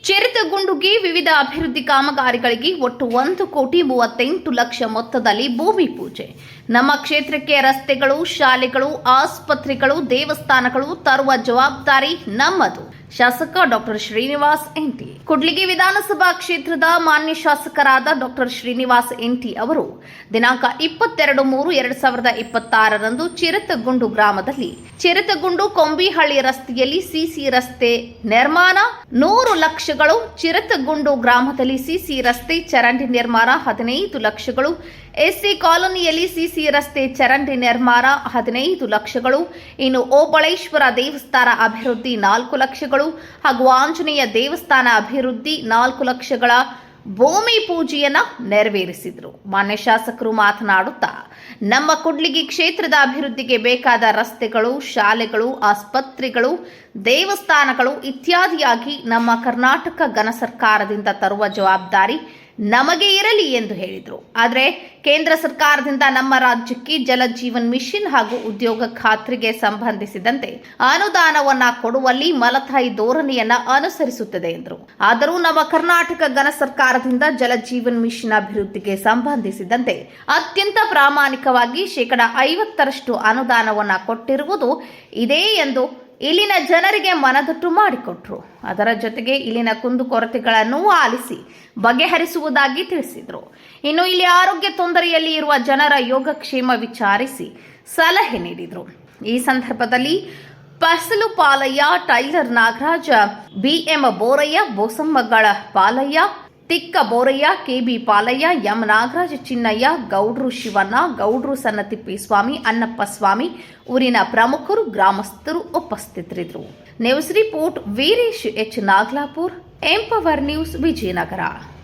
ಚಿರತಗುಂಡುಗೆ ವಿವಿಧ ಅಭಿವೃದ್ಧಿ ಕಾಮಗಾರಿಗಳಿಗೆ ಒಟ್ಟು 1,38,00,000 ಮೊತ್ತದಲ್ಲಿ ಭೂಮಿ ಪೂಜೆ. ನಮ್ಮ ಕ್ಷೇತ್ರಕ್ಕೆ ರಸ್ತೆಗಳು, ಶಾಲೆಗಳು, ಆಸ್ಪತ್ರೆಗಳು, ದೇವಸ್ಥಾನಗಳು ತರುವ ಜವಾಬ್ದಾರಿ ನಮ್ಮದು. ಶಾಸಕ ಡಾಕ್ಟರ್ ಶ್ರೀನಿವಾಸ್ ಎನ್ಟಿ. ಕೂಡ್ಲಿಗಿ ವಿಧಾನಸಭಾ ಕ್ಷೇತ್ರದ ಮಾನ್ಯ ಶಾಸಕರಾದ ಡಾಕ್ಟರ್ ಶ್ರೀನಿವಾಸ್ ಎನ್ಟಿ ಅವರು ದಿನಾಂಕ 22/3/2026 ಚಿರತಗುಂಡು ಗ್ರಾಮದಲ್ಲಿ ಚಿರತಗುಂಡು ಕೊಂಬಿಹಳ್ಳಿ ರಸ್ತೆಯಲ್ಲಿ ಸಿಸಿ ರಸ್ತೆ ನಿರ್ಮಾಣ 100 ಲಕ್ಷಗಳು, ಚಿರತಗುಂಡು ಗ್ರಾಮದಲ್ಲಿ ಸಿಸಿ ರಸ್ತೆ ಚರಂಡಿ ನಿರ್ಮಾಣ 15 ಲಕ್ಷಗಳು, ಎಸ್ಸಿ ಕಾಲೋನಿಯಲ್ಲಿ ಸಿಸಿ ರಸ್ತೆ ಚರಂಡಿ ನಿರ್ಮಾಣ 15 ಲಕ್ಷಗಳು, ಇನ್ನು ಓಬಳೇಶ್ವರ ದೇವಸ್ಥಾನ ಅಭಿವೃದ್ಧಿ 4 ಲಕ್ಷಗಳು ಹಾಗೂ ಆಂಜನೇಯ ದೇವಸ್ಥಾನ ಅಭಿವೃದ್ಧಿ 4 ಲಕ್ಷಗಳ ಭೂಮಿ ಪೂಜೆಯನ್ನ ನೆರವೇರಿಸಿದರು. ಮಾನ್ಯ ಶಾಸಕರು ಮಾತನಾಡುತ್ತಾ, ನಮ್ಮ ಕೂಡ್ಲಿಗಿ ಕ್ಷೇತ್ರದ ಅಭಿವೃದ್ಧಿಗೆ ಬೇಕಾದ ರಸ್ತೆಗಳು, ಶಾಲೆಗಳು, ಆಸ್ಪತ್ರೆಗಳು, ದೇವಸ್ಥಾನಗಳು ಇತ್ಯಾದಿಯಾಗಿ ನಮ್ಮ ಕರ್ನಾಟಕ ಘನ ಸರ್ಕಾರದಿಂದ ತರುವ ಜವಾಬ್ದಾರಿ ನಮಗೆ ಇರಲಿ ಎಂದು ಹೇಳಿದರು. ಆದರೆ ಕೇಂದ್ರ ಸರ್ಕಾರದಿಂದ ನಮ್ಮ ರಾಜ್ಯಕ್ಕೆ ಜಲ ಜೀವನ್ ಮಿಷನ್ ಹಾಗೂ ಉದ್ಯೋಗ ಖಾತ್ರಿಗೆ ಸಂಬಂಧಿಸಿದಂತೆ ಅನುದಾನವನ್ನ ಕೊಡುವಲ್ಲಿ ಮಲತಾಯಿ ಧೋರಣೆಯನ್ನ ಅನುಸರಿಸುತ್ತದೆ ಎಂದರು. ಆದರೂ ನಮ್ಮ ಕರ್ನಾಟಕ ಘನ ಸರ್ಕಾರದಿಂದ ಜಲ ಜೀವನ್ ಮಿಷನ್ ಅಭಿವೃದ್ಧಿಗೆ ಸಂಬಂಧಿಸಿದಂತೆ ಅತ್ಯಂತ ಪ್ರಾಮಾಣಿಕವಾಗಿ 50% ಅನುದಾನವನ್ನ ಕೊಟ್ಟಿರುವುದು ಇದೆ ಎಂದು ಇಲ್ಲಿನ ಜನರಿಗೆ ಮನದಟ್ಟು ಮಾಡಿಕೊಟ್ರು. ಅದರ ಜೊತೆಗೆ ಇಲ್ಲಿನ ಕುಂದುಕೊರತೆಗಳನ್ನು ಆಲಿಸಿ ಬಗೆಹರಿಸುವುದಾಗಿ ತಿಳಿಸಿದರು. ಇನ್ನು ಇಲ್ಲಿ ಆರೋಗ್ಯ ತೊಂದರೆಯಲ್ಲಿ ಇರುವ ಜನರ ಯೋಗಕ್ಷೇಮ ವಿಚಾರಿಸಿ ಸಲಹೆ ನೀಡಿದರು. ಈ ಸಂದರ್ಭದಲ್ಲಿ ಪಸಲು ಪಾಲಯ್ಯ, ಟೈಲರ್ ನಾಗರಾಜ, ಬಿಎಂ ಬೋರಯ್ಯ, ಬೋಸಮ್ಮಗಳ ಪಾಲಯ್ಯ, ತಿಕ್ಕ ಬೋರಯ್ಯ, ಕೆಬಿ ಪಾಲಯ್ಯ, ಎಂ ನಾಗರಾಜ, ಚಿನ್ನಯ್ಯ, ಗೌಡ್ರು ಶಿವಣ್ಣ, ಗೌಡ್ರು ಸನ್ನತಿಪ್ಪಸ್ವಾಮಿ, ಅನ್ನಪ್ಪ ಸ್ವಾಮಿ, ಊರಿನ ಪ್ರಮುಖರು, ಗ್ರಾಮಸ್ಥರು ಉಪಸ್ಥಿತರಿದ್ದರು. News report Veeresh H Naglapur, empower news, Vijayanagara.